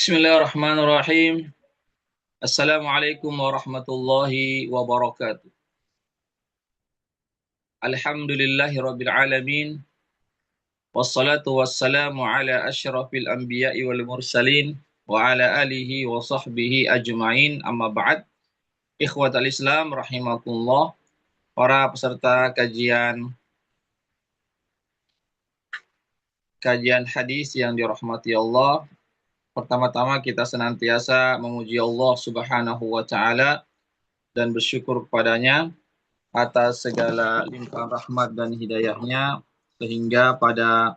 Bismillahirrahmanirrahim. Assalamualaikum warahmatullahi wabarakatuh. Alhamdulillahirabbil alamin. Wassalatu wassalamu ala asyrafil anbiya'i wal mursalin wa ala alihi wa sahbihi ajma'in. Amma ba'd. Ikhwatal Islam rahimakumullah. Para peserta kajian hadis yang dirahmati Allah. Pertama-tama kita senantiasa memuji Allah Subhanahu wa taala dan bersyukur kepadanya atas segala limpahan rahmat dan hidayahnya, sehingga pada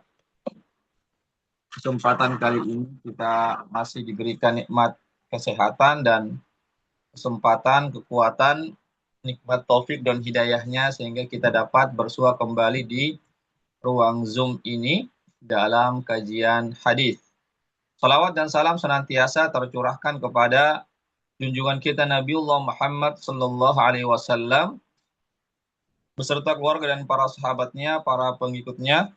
kesempatan kali ini kita masih diberikan nikmat kesehatan dan kesempatan, kekuatan, nikmat taufik dan hidayahnya, sehingga kita dapat bersua kembali di ruang Zoom ini dalam kajian hadis. Salawat dan salam senantiasa tercurahkan kepada junjungan kita Nabiullah Muhammad sallallahu alaihi wasallam beserta keluarga dan para sahabatnya, para pengikutnya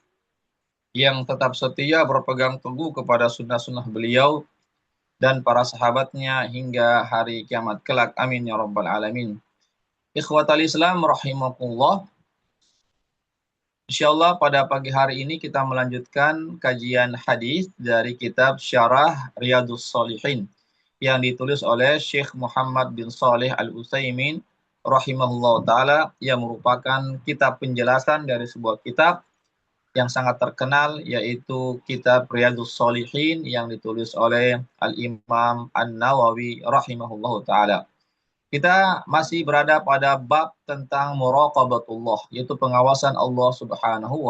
yang tetap setia berpegang teguh kepada sunnah-sunnah beliau dan para sahabatnya hingga hari kiamat kelak. Amin ya rabbal alamin. Ikhwatal Islam rahimakumullah. Insyaallah pada pagi hari ini kita melanjutkan kajian hadis dari kitab Syarah Riyadhus Shalihin yang ditulis oleh Syekh Muhammad bin Shalih Al-Utsaimin rahimahullah ta'ala, yang merupakan kitab penjelasan dari sebuah kitab yang sangat terkenal, yaitu kitab Riyadhus Shalihin yang ditulis oleh Al-Imam An-Nawawi rahimahullah ta'ala. Kita masih berada pada bab tentang muraqabatullah, yaitu pengawasan Allah Subhanahu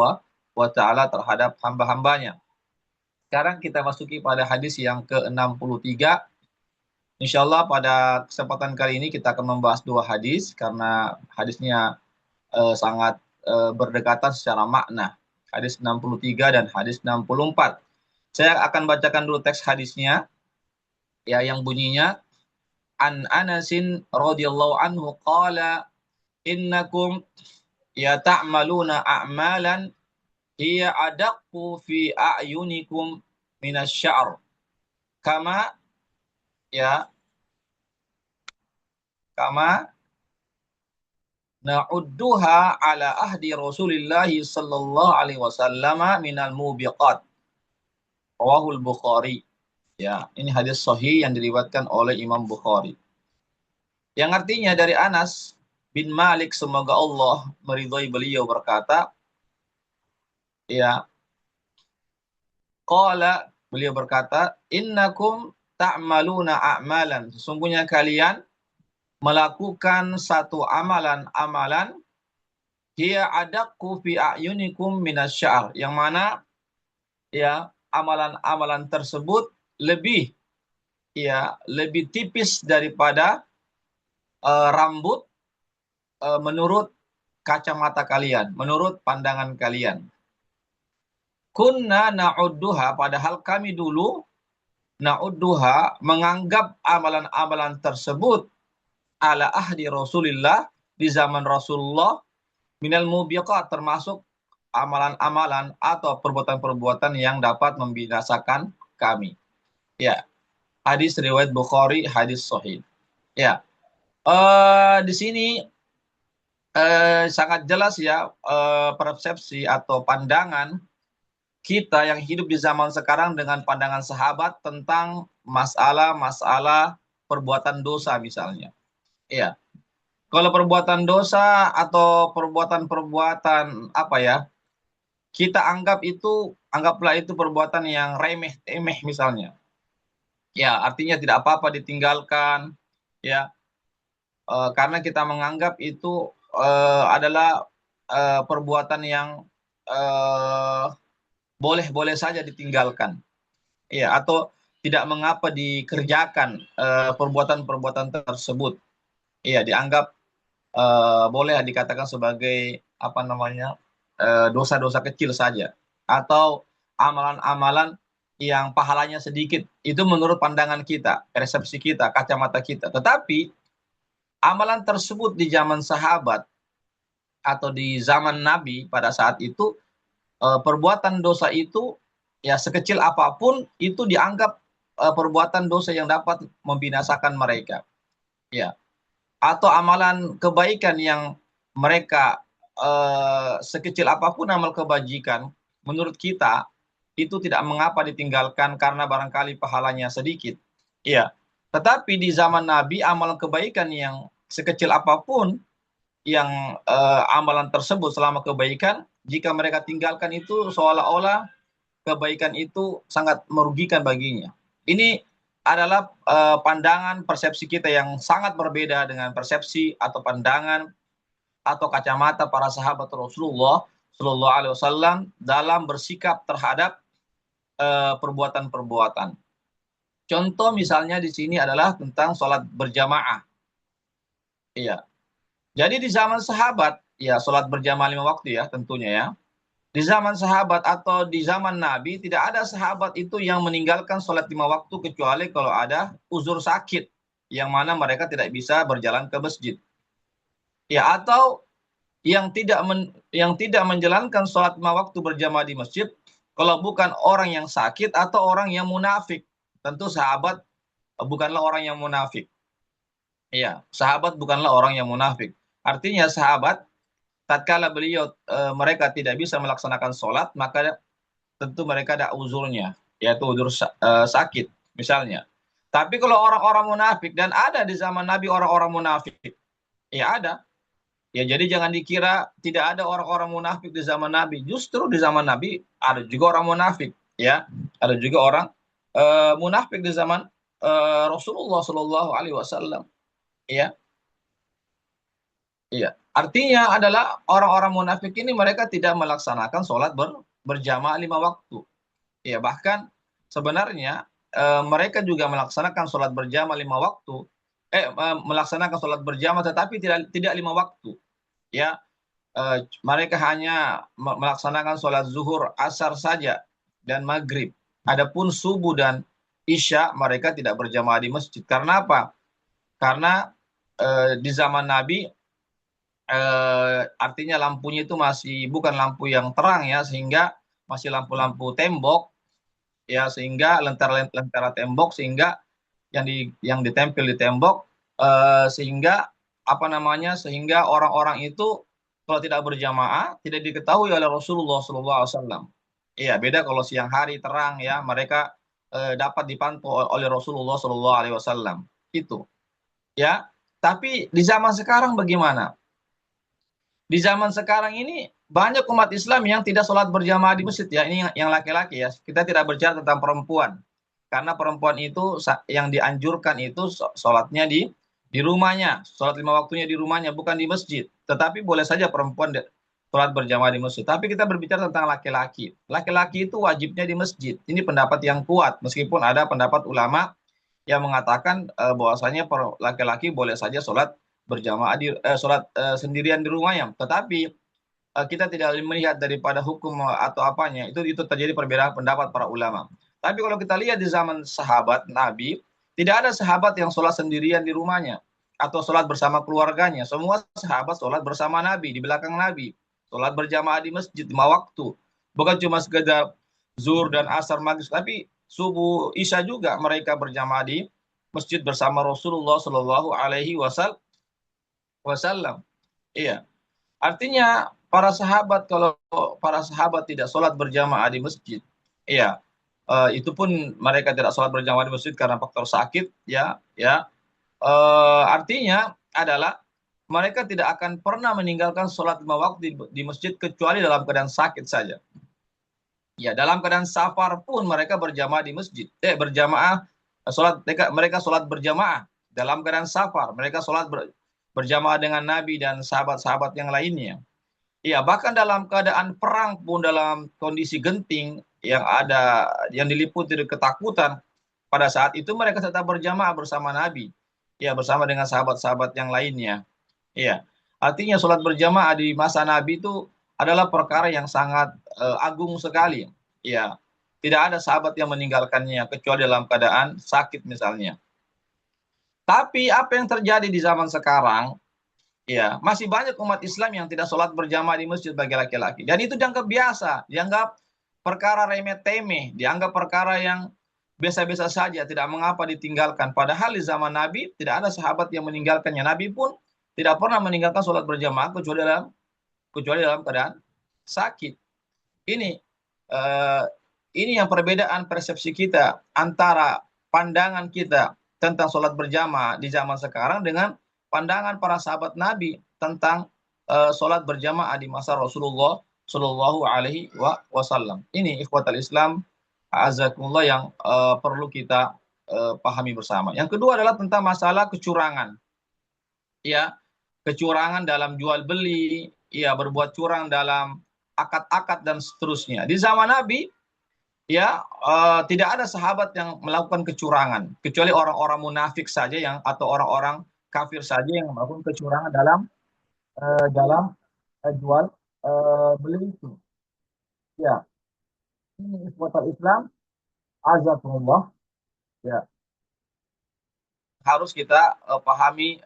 wa ta'ala terhadap hamba-hambanya. Sekarang kita masuki pada hadis yang ke-63. Insyaallah pada kesempatan kali ini kita akan membahas dua hadis karena hadisnya sangat berdekatan secara makna. Hadis 63 dan hadis 64. Saya akan bacakan dulu teks hadisnya, ya, yang bunyinya, An Anasin radhiyallahu anhu qala innakum ya ta'maluna a'malan hiya adaqqu fi a'yunikum minasy-sya'r kama na'udduha ala ahdi Rasulillah sallallahu alaihi wasallam minal mubiqat. Rawahul Bukhari. Ya, ini hadis sahih yang diriwayatkan oleh Imam Bukhari. Yang artinya dari Anas bin Malik, semoga Allah meridhai beliau, berkata, ya, qala, beliau berkata, innakum ta'maluna a'malan, sesungguhnya kalian melakukan satu amalan-amalan, hiya adaqqu fi a'yunikum minasy-sya'r, yang mana ya amalan-amalan tersebut lebih tipis daripada rambut menurut kacamata kalian, menurut pandangan kalian. Kunna na'udduha, padahal kami dulu na'udduha menganggap amalan-amalan tersebut ala ahdi Rasulillah, di zaman Rasulullah, minal mubiqat, termasuk amalan-amalan atau perbuatan-perbuatan yang dapat membinasakan kami. Ya, hadis riwayat Bukhari, hadis sahih. Ya, di sini sangat jelas ya persepsi atau pandangan kita yang hidup di zaman sekarang dengan pandangan sahabat tentang masalah perbuatan dosa misalnya. Ya, kalau perbuatan dosa atau perbuatan kita anggaplah itu perbuatan yang remeh-temeh misalnya. Ya, artinya tidak apa-apa ditinggalkan, ya, karena kita menganggap itu adalah perbuatan yang boleh-boleh saja ditinggalkan, ya, atau tidak mengapa dikerjakan perbuatan-perbuatan tersebut, ya, dianggap boleh dikatakan sebagai dosa-dosa kecil saja, atau amalan-amalan yang pahalanya sedikit. Itu menurut pandangan kita, persepsi kita, kacamata kita. Tetapi amalan tersebut di zaman sahabat atau di zaman Nabi pada saat itu, perbuatan dosa itu ya sekecil apapun itu dianggap perbuatan dosa yang dapat membinasakan mereka. Ya. Atau amalan kebaikan yang mereka sekecil apapun amal kebajikan, menurut kita itu tidak mengapa ditinggalkan karena barangkali pahalanya sedikit. Iya. Tetapi di zaman Nabi amalan kebaikan yang sekecil apapun yang amalan tersebut selama kebaikan, jika mereka tinggalkan itu seolah-olah kebaikan itu sangat merugikan baginya. Ini adalah pandangan persepsi kita yang sangat berbeda dengan persepsi atau pandangan atau kacamata para sahabat Rasulullah Shallallahu Alaihi Wasallam dalam bersikap terhadap perbuatan-perbuatan. Contoh misalnya di sini adalah tentang sholat berjamaah. Iya. Jadi di zaman sahabat, ya sholat berjamaah 5 waktu ya tentunya ya. Di zaman sahabat atau di zaman Nabi tidak ada sahabat itu yang meninggalkan sholat 5 waktu kecuali kalau ada uzur sakit yang mana mereka tidak bisa berjalan ke masjid. Ya atau yang tidak menjalankan sholat 5 waktu berjamaah di masjid kalau bukan orang yang sakit atau orang yang munafik. Tentu sahabat bukanlah orang yang munafik. Iya, sahabat bukanlah orang yang munafik. Artinya sahabat tatkala beliau mereka tidak bisa melaksanakan sholat, maka tentu mereka ada uzurnya, yaitu uzur sakit misalnya. Tapi kalau orang-orang munafik, dan ada di zaman Nabi orang-orang munafik, ya ada. Ya jadi jangan dikira tidak ada orang-orang munafik di zaman Nabi. Justru di zaman Nabi ada juga orang munafik, ya. Ada juga orang munafik di zaman Rasulullah Shallallahu Alaihi Wasallam, ya. Iya. Artinya adalah orang-orang munafik ini mereka tidak melaksanakan sholat berjamaah 5 waktu. Ya bahkan sebenarnya mereka juga melaksanakan sholat berjamaah 5 waktu, melaksanakan sholat berjamaah tetapi tidak 5 waktu. Ya, mereka hanya melaksanakan sholat zuhur, asar saja dan maghrib. Adapun subuh dan isya mereka tidak berjamaah di masjid. Karena apa? Karena di zaman Nabi artinya lampunya itu masih bukan lampu yang terang ya, sehingga masih lampu-lampu tembok ya, sehingga lentera tembok, sehingga yang ditempel di tembok sehingga sehingga orang-orang itu kalau tidak berjamaah tidak diketahui oleh Rasulullah SAW. Iya, beda kalau siang hari terang ya, mereka dapat dipantau oleh Rasulullah SAW. Itu ya. Tapi di zaman sekarang bagaimana? Di zaman sekarang ini banyak umat Islam yang tidak sholat berjamaah di masjid ya. Ini yang laki-laki ya. Kita tidak bicara tentang perempuan. Karena perempuan itu yang dianjurkan itu sholatnya di rumahnya. Sholat 5 waktunya di rumahnya, bukan di masjid. Tetapi boleh saja perempuan sholat berjamaah di masjid. Tapi kita berbicara tentang laki-laki. Laki-laki itu wajibnya di masjid. Ini pendapat yang kuat. Meskipun ada pendapat ulama yang mengatakan bahwasanya laki-laki boleh saja sholat berjamaah sholat sendirian di rumahnya. Tetapi kita tidak melihat daripada hukum atau apanya. Itu terjadi perbedaan pendapat para ulama. Tapi kalau kita lihat di zaman sahabat Nabi, tidak ada sahabat yang sholat sendirian di rumahnya atau sholat bersama keluarganya. Semua sahabat sholat bersama Nabi, di belakang Nabi. Sholat berjamaah di masjid 5 waktu. Bukan cuma sekedar zuhur dan asar maghrib, tapi subuh isya juga mereka berjamaah di masjid bersama Rasulullah Shallallahu Alaihi Wasallam. Iya. Artinya para sahabat, kalau para sahabat tidak sholat berjamaah di masjid, iya, itu pun mereka tidak sholat berjamaah di masjid karena faktor sakit, artinya adalah mereka tidak akan pernah meninggalkan sholat 5 waktu di masjid kecuali dalam keadaan sakit saja. Ya, dalam keadaan safar pun mereka berjamaah di masjid, mereka sholat berjamaah dalam keadaan safar, mereka sholat berjamaah dengan Nabi dan sahabat-sahabat yang lainnya. Iya, bahkan dalam keadaan perang pun, dalam kondisi genting yang diliputi ketakutan, pada saat itu mereka tetap berjamaah bersama Nabi, ya, bersama dengan sahabat-sahabat yang lainnya. Iya, artinya sholat berjamaah di masa Nabi itu adalah perkara yang sangat agung sekali. Ya, tidak ada sahabat yang meninggalkannya kecuali dalam keadaan sakit misalnya. Tapi apa yang terjadi di zaman sekarang? Ya, masih banyak umat Islam yang tidak sholat berjamaah di masjid bagi laki-laki. Dan itu dianggap biasa, dianggap perkara remeh-temeh, dianggap perkara yang biasa-biasa saja, tidak mengapa ditinggalkan. Padahal di zaman Nabi tidak ada sahabat yang meninggalkannya. Nabi pun tidak pernah meninggalkan sholat berjamaah kecuali dalam keadaan sakit. Ini eh, ini yang perbedaan persepsi kita antara pandangan kita tentang sholat berjamaah di zaman sekarang dengan pandangan para sahabat Nabi tentang sholat berjamaah di masa Rasulullah Shallallahu Alaihi Wasallam. Ini ikhwatal Islam, azakumullah, yang perlu kita pahami bersama. Yang kedua adalah tentang masalah kecurangan, ya, kecurangan dalam jual beli, ya, berbuat curang dalam akad-akad dan seterusnya. Di zaman Nabi, ya, tidak ada sahabat yang melakukan kecurangan kecuali orang-orang munafik saja yang atau orang-orang kafir saja yang melakukan kecurangan dalam jual beli itu. Ya, ini ikhwatal Islam, azakumullah, ya, harus kita pahami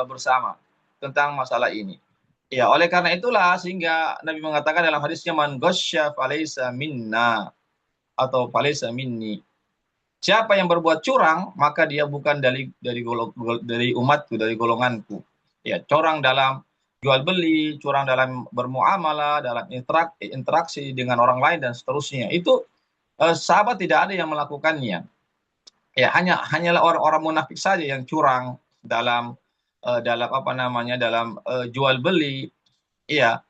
bersama tentang masalah ini. Ya, oleh karena itulah sehingga Nabi mengatakan dalam hadisnya, man ghasyya falaysa minna atau falaysa minni. Siapa yang berbuat curang, maka dia bukan dari umatku, dari golonganku. Ya, curang dalam jual beli, curang dalam bermuamalah, dalam interaksi dengan orang lain dan seterusnya. Itu sahabat tidak ada yang melakukannya. Ya, hanyalah orang-orang munafik saja yang curang dalam apa namanya, dalam jual beli. Iya,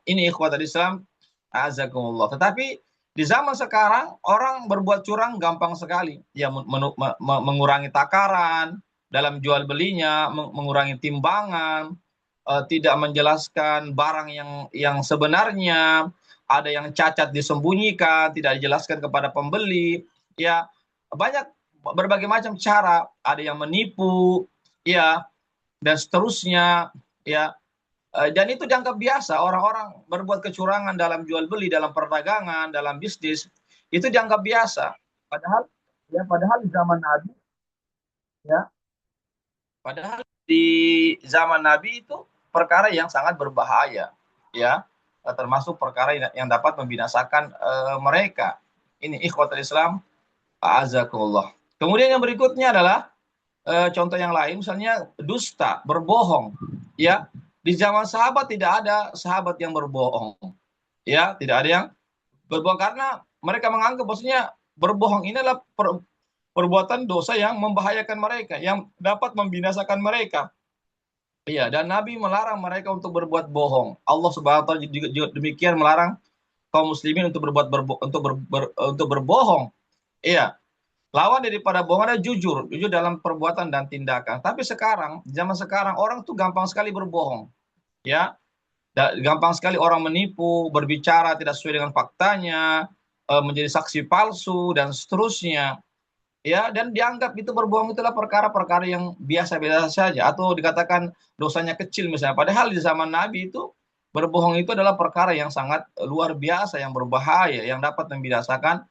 ini ikhwatul Islam, azakumullah. Tetapi di zaman sekarang orang berbuat curang gampang sekali. Ya, mengurangi takaran dalam jual belinya, mengurangi timbangan, tidak menjelaskan barang yang sebenarnya, ada yang cacat disembunyikan, tidak dijelaskan kepada pembeli. Ya, banyak berbagai macam cara, ada yang menipu, ya, dan seterusnya, ya. Dan itu dianggap biasa, orang-orang berbuat kecurangan dalam jual beli, dalam perdagangan, dalam bisnis, itu dianggap biasa. Padahal, ya, padahal di zaman Nabi, ya, padahal di zaman Nabi itu perkara yang sangat berbahaya, ya, termasuk perkara yang dapat membinasakan mereka. Ini ikhwatul Islam, azakumullah. Kemudian yang berikutnya adalah contoh yang lain, misalnya dusta, berbohong, ya. Di zaman sahabat tidak ada sahabat yang berbohong, ya, tidak ada yang berbohong karena mereka menganggap bahwasanya berbohong ini adalah perbuatan dosa yang membahayakan mereka, yang dapat membinasakan mereka. Iya, dan Nabi melarang mereka untuk berbuat bohong. Allah Subhanahu wa taala juga demikian melarang kaum muslimin untuk untuk berbohong. Iya, lawan daripada bohong adalah jujur, jujur dalam perbuatan dan tindakan. Tapi sekarang, zaman sekarang orang tuh gampang sekali berbohong, ya. Gampang sekali orang menipu, berbicara tidak sesuai dengan faktanya, menjadi saksi palsu dan seterusnya. Ya, dan dianggap itu berbohong itulah perkara-perkara yang biasa-biasa saja atau dikatakan dosanya kecil misalnya. Padahal di zaman Nabi itu berbohong itu adalah perkara yang sangat luar biasa, yang berbahaya, yang dapat membinasakan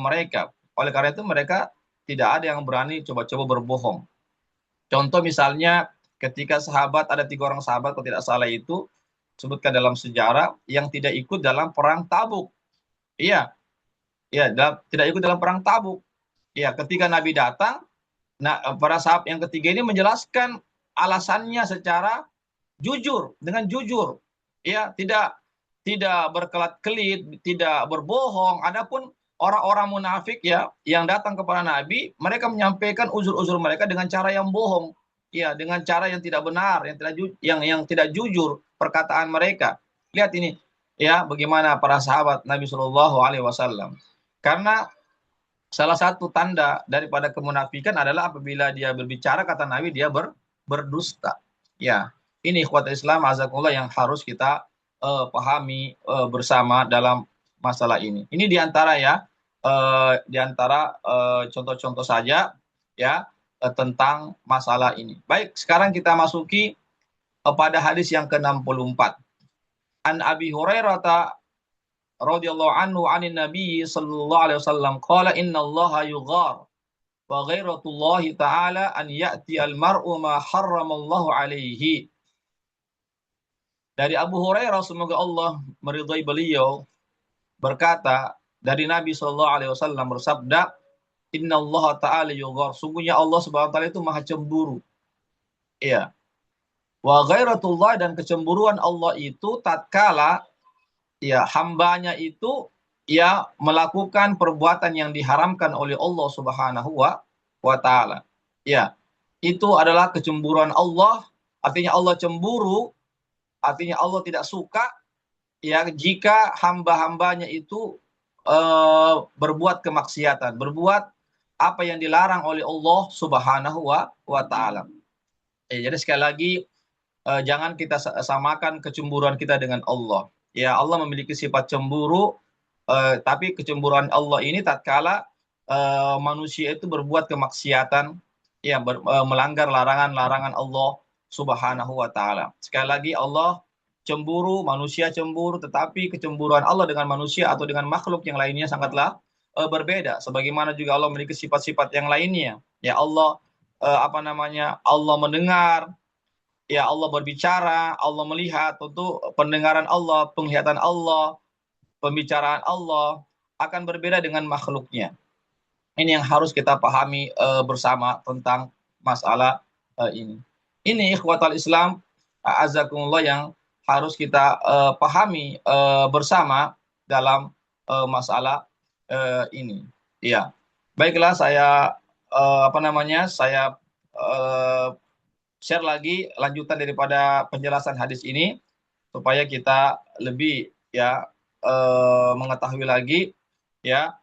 mereka. Oleh karena itu mereka tidak ada yang berani coba-coba berbohong. Contoh misalnya ketika sahabat, ada 3 orang sahabat kalau tidak salah itu sebutkan dalam sejarah, yang tidak ikut dalam perang Tabuk. Iya, iya, tidak ikut dalam perang Tabuk. Iya, ketika Nabi datang, nah, para sahabat yang ketiga ini menjelaskan alasannya secara jujur, dengan jujur. Ya, tidak tidak berkelat-kelit, tidak berbohong. Adapun orang-orang munafik, ya, yang datang kepada Nabi, mereka menyampaikan uzur-uzur mereka dengan cara yang bohong. Ya, dengan cara yang tidak benar, yang tidak jujur perkataan mereka. Lihat ini, ya, bagaimana para sahabat Nabi Shallallahu alaihi wasallam. Karena salah satu tanda daripada kemunafikan adalah apabila dia berbicara, kata Nabi, dia berdusta. Ya, ini ikhwat Islam azakullah yang harus kita pahami bersama dalam masalah ini. Ini diantara, ya, diantara contoh-contoh saja, ya, tentang masalah ini. Baik, sekarang kita masuki pada hadis yang ke-64. An Abi Hurairah radhiyallahu anhu anin Nabi sallallahu alaihi wasallam qala innallaha yughar wa ghairatullahi ta'ala an ya'ti al-mar'u ma harramallahu alaihi. Dari Abu Hurairah, semoga Allah meridhai beliau, berkata, Dari Nabi SAW bersabda, Inna Allah Ta'ala yughar. Sungguhnya Allah Subhanahu Wa Ta'ala itu maha cemburu. Iya. Wa ghairatullah, dan kecemburuan Allah itu tatkala ya hambanya itu ya melakukan perbuatan yang diharamkan oleh Allah Subhanahu wa taala. Ya, itu adalah kecemburuan Allah, artinya Allah cemburu, artinya Allah tidak suka ya jika hamba-hambanya itu berbuat kemaksiatan, berbuat apa yang dilarang oleh Allah Subhanahu wa taala. Jadi sekali lagi jangan kita samakan kecemburuan kita dengan Allah. Ya, Allah memiliki sifat cemburu, tapi kecemburuan Allah ini tatkala manusia itu berbuat kemaksiatan, ya melanggar larangan-larangan Allah Subhanahu wa taala. Sekali lagi Allah cemburu, manusia cemburu, tetapi kecemburuan Allah dengan manusia atau dengan makhluk yang lainnya sangatlah berbeda. Sebagaimana juga Allah memiliki sifat-sifat yang lainnya. Ya Allah Allah mendengar, ya Allah berbicara, Allah melihat, tentu pendengaran Allah, penglihatan Allah, pembicaraan Allah akan berbeda dengan makhluknya. Ini yang harus kita pahami bersama tentang masalah ini. Ini ikhwatal Islam, azakumullah, yang harus kita pahami bersama dalam masalah ini. Ya, baiklah, saya saya share lagi lanjutan daripada penjelasan hadis ini supaya kita lebih ya mengetahui lagi ya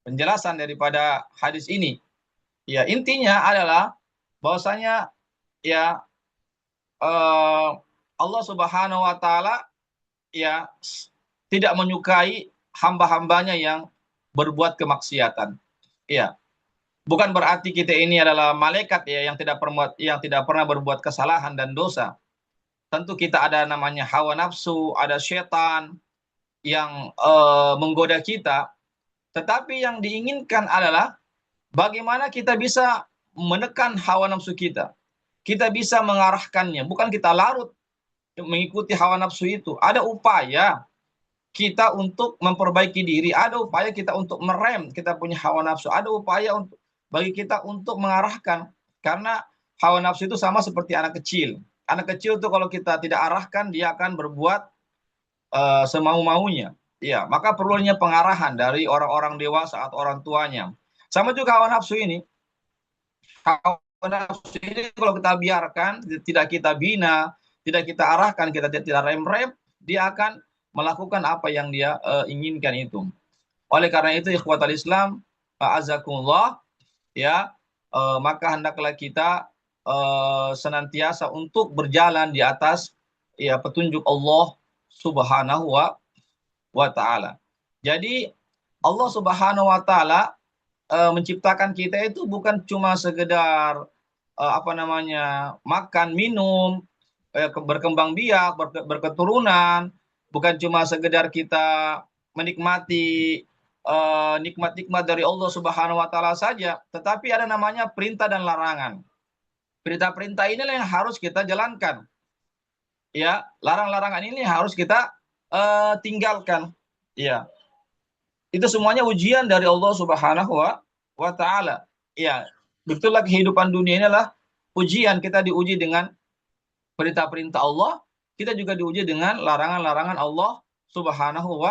penjelasan daripada hadis ini. Ya, intinya adalah bahwasanya ya Allah Subhanahu wa taala ya tidak menyukai hamba-hambanya yang berbuat kemaksiatan. Ya. Bukan berarti kita ini adalah malaikat ya yang tidak pernah berbuat kesalahan dan dosa. Tentu kita ada namanya hawa nafsu, ada setan yang menggoda kita. Tetapi yang diinginkan adalah bagaimana kita bisa menekan hawa nafsu kita. Kita bisa mengarahkannya, bukan kita larut mengikuti hawa nafsu itu. Ada upaya kita untuk memperbaiki diri, ada upaya kita untuk merem kita punya hawa nafsu, ada upaya bagi kita untuk mengarahkan, karena hawa nafsu itu sama seperti anak kecil. Anak kecil itu kalau kita tidak arahkan, dia akan berbuat semau-maunya. Ya, maka perlunya pengarahan dari orang-orang dewasa atau orang tuanya. Sama juga hawa nafsu ini. Hawa nafsu ini kalau kita biarkan, tidak kita bina, tidak kita arahkan, kita tidak rem-rem, dia akan melakukan apa yang dia inginkan itu. Oleh karena itu, ikhwatal Islam, azakumullah, ya maka hendaklah kita senantiasa untuk berjalan di atas ya petunjuk Allah Subhanahu wa taala. Jadi Allah Subhanahu wa taala menciptakan kita itu bukan cuma sekedar makan, minum, berkembang biak, berketurunan, bukan cuma sekedar kita menikmati nikmat-nikmat dari Allah Subhanahu wa taala saja, tetapi ada namanya perintah dan larangan. Perintah-perintah inilah yang harus kita jalankan. Ya, larang-larangan ini harus kita tinggalkan. Ya. Itu semuanya ujian dari Allah Subhanahu wa taala. Ya, betullah kehidupan dunia ini adalah ujian, kita diuji dengan perintah-perintah Allah, kita juga diuji dengan larangan-larangan Allah Subhanahu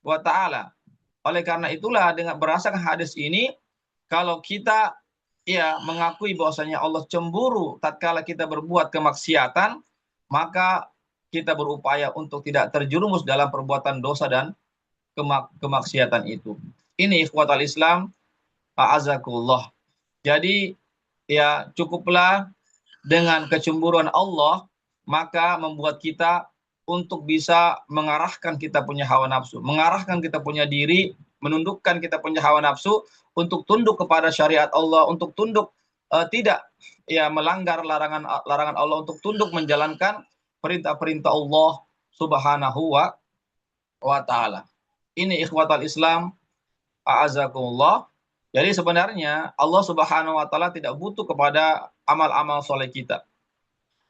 wa taala. Oleh karena itulah dengan berdasarkan hadis ini, kalau kita ya mengakui bahwasanya Allah cemburu tatkala kita berbuat kemaksiatan, maka kita berupaya untuk tidak terjerumus dalam perbuatan dosa dan kemaksiatan itu. Ini ikhwatal Islam, a'azakullah. Jadi ya cukuplah dengan kecemburuan Allah, maka membuat kita untuk bisa mengarahkan kita punya hawa nafsu, mengarahkan kita punya diri, menundukkan kita punya hawa nafsu untuk tunduk kepada syariat Allah, untuk tunduk tidak ya melanggar larangan Allah, untuk tunduk menjalankan perintah-perintah Allah Subhanahu wa taala. Ini ikhwatal Islam, a'azakumullah. Jadi sebenarnya Allah Subhanahu wa taala tidak butuh kepada amal-amal soleh kita.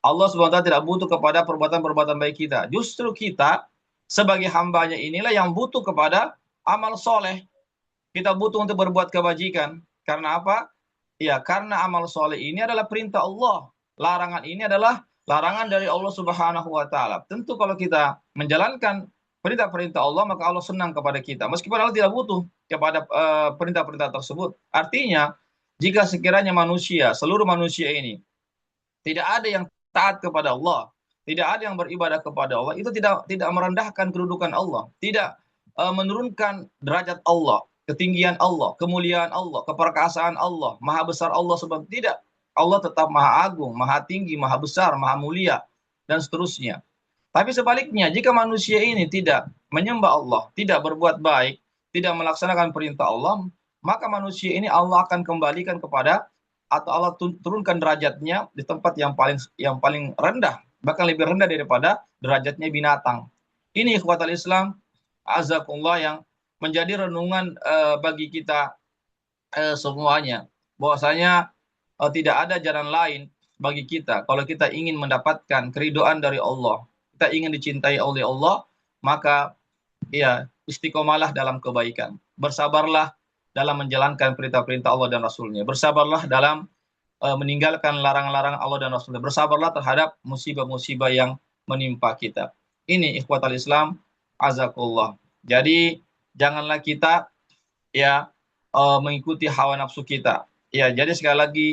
Allah SWT tidak butuh kepada perbuatan-perbuatan baik kita. Justru kita sebagai hambanya inilah yang butuh kepada amal soleh. Kita butuh untuk berbuat kebajikan. Karena apa? Ya, karena amal soleh ini adalah perintah Allah. Larangan ini adalah larangan dari Allah Subhanahu wa taala. Tentu kalau kita menjalankan perintah-perintah Allah, maka Allah senang kepada kita. Meskipun Allah tidak butuh kepada perintah-perintah tersebut. Artinya, jika sekiranya manusia, seluruh manusia ini tidak ada yang taat kepada Allah, tidak ada yang beribadah kepada Allah, itu tidak merendahkan kedudukan Allah, tidak menurunkan derajat Allah, ketinggian Allah, kemuliaan Allah, keperkasaan Allah, maha besar Allah sebab tidak. Allah tetap maha agung, maha tinggi, maha besar, maha mulia, dan seterusnya. Tapi sebaliknya, jika manusia ini tidak menyembah Allah, tidak berbuat baik, tidak melaksanakan perintah Allah, maka manusia ini Allah akan kembalikan kepada, atau Allah turunkan derajatnya di tempat yang paling rendah, bahkan lebih rendah daripada derajatnya binatang. Ini ikhwatal Islam, azakumullah, yang menjadi renungan bagi kita semuanya, bahwasanya tidak ada jalan lain bagi kita kalau kita ingin mendapatkan keridhaan dari Allah, kita ingin dicintai oleh Allah, maka ya istiqomalah dalam kebaikan, bersabarlah dalam menjalankan perintah-perintah Allah dan Rasulnya, bersabarlah dalam meninggalkan larangan-larangan Allah dan Rasulnya, bersabarlah terhadap musibah-musibah yang menimpa kita. Ini ikhwatal Islam, azakullah. Jadi janganlah kita ya mengikuti hawa nafsu kita. Ya, jadi sekali lagi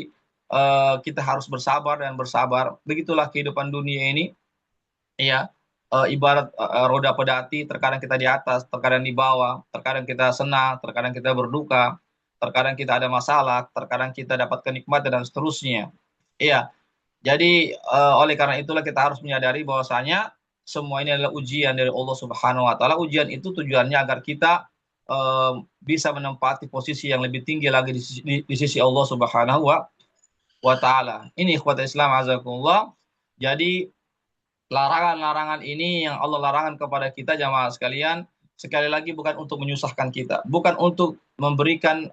kita harus bersabar dan bersabar. Begitulah kehidupan dunia ini. Ya, ibarat roda pedati, terkadang kita di atas, terkadang di bawah, terkadang kita senang, terkadang kita berduka, terkadang kita ada masalah, terkadang kita dapat kenikmatan dan seterusnya. Iya, jadi oleh karena itulah kita harus menyadari bahwasanya semua ini adalah ujian dari Allah Subhanahu wa taala. Ujian itu tujuannya agar kita bisa menempati posisi yang lebih tinggi lagi di sisi Allah Subhanahu wa taala. Ini ikhwat Islam azakumullah. Jadi larangan-larangan ini yang Allah larangkan kepada kita jamaah sekalian, sekali lagi bukan untuk menyusahkan kita, bukan untuk memberikan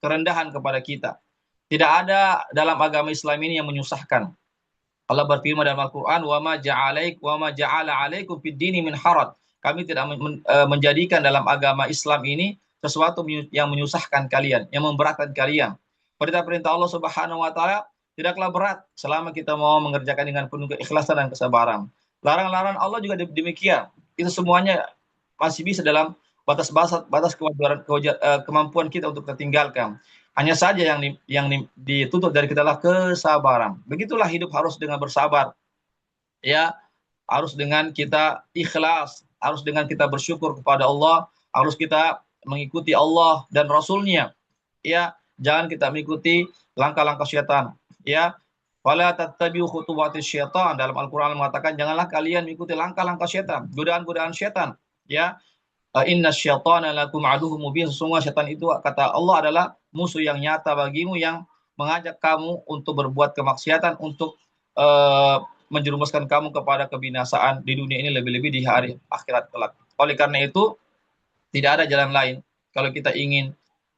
kerendahan kepada kita. Tidak ada dalam agama Islam ini yang menyusahkan. Allah berfirman dalam Al-Qur'an, "Wa ma ja'ala 'alaikum fid dini min haraj." Kami tidak menjadikan dalam agama Islam ini sesuatu yang menyusahkan kalian, yang memberatkan kalian. Perintah-perintah Allah Subhanahu wa taala tidaklah berat selama kita mau mengerjakan dengan penuh keikhlasan dan kesabaran. Larangan-larangan Allah juga demikian. Itu semuanya masih bisa dalam batas kemampuan kita untuk kita tinggalkan. Hanya saja yang dituntut dari kita adalah kesabaran. Begitulah hidup harus dengan bersabar. Ya, harus dengan kita ikhlas, harus dengan kita bersyukur kepada Allah, harus kita mengikuti Allah dan Rasulnya. Ya, jangan kita mengikuti langkah-langkah syaitan. Ya, wala tattabi'u khutuwatis syaitan. Dalam Al-Qur'an mengatakan janganlah kalian mengikuti langkah-langkah syaitan, godaan-godaan syaitan. Ya, inna syaitana lakum aduwwum mubin. Sesungguhnya syaitan itu, kata Allah, adalah musuh yang nyata bagimu, yang mengajak kamu untuk berbuat kemaksiatan, untuk menjerumuskan kamu kepada kebinasaan di dunia ini, lebih-lebih di hari akhirat kelak. Oleh karena itu, tidak ada jalan lain. Kalau kita ingin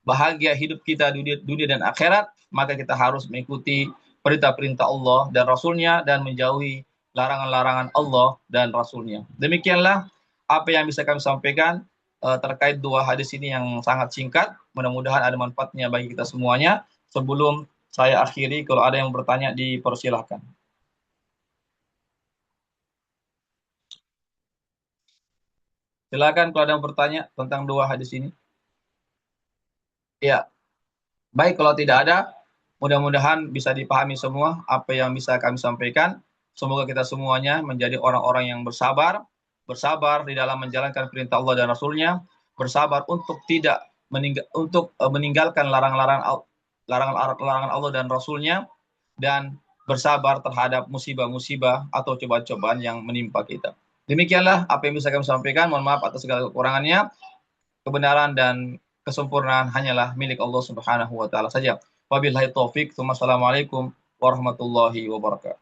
bahagia hidup kita dunia dan akhirat, maka kita harus mengikuti perintah-perintah Allah dan Rasulnya dan menjauhi larangan-larangan Allah dan Rasulnya. Demikianlah apa yang bisa kami sampaikan terkait dua hadis ini yang sangat singkat. Mudah-mudahan ada manfaatnya bagi kita semuanya. Sebelum saya akhiri, kalau ada yang bertanya dipersilahkan. Silakan kalau ada yang bertanya tentang dua hadis ini. Ya, baik, kalau tidak ada, mudah-mudahan bisa dipahami semua apa yang bisa kami sampaikan. Semoga kita semuanya menjadi orang-orang yang bersabar, bersabar di dalam menjalankan perintah Allah dan Rasulnya, bersabar untuk tidak meninggalkan larangan Allah dan Rasulnya, dan bersabar terhadap musibah-musibah atau cobaan-cobaan yang menimpa kita. Demikianlah apa yang bisa kami sampaikan. Mohon maaf atas segala kekurangannya. Kebenaran dan kesempurnaan hanyalah milik Allah Subhanahu wa taala saja. Wabillahi taufik. Wassalamualaikum warahmatullahi wabarakatuh.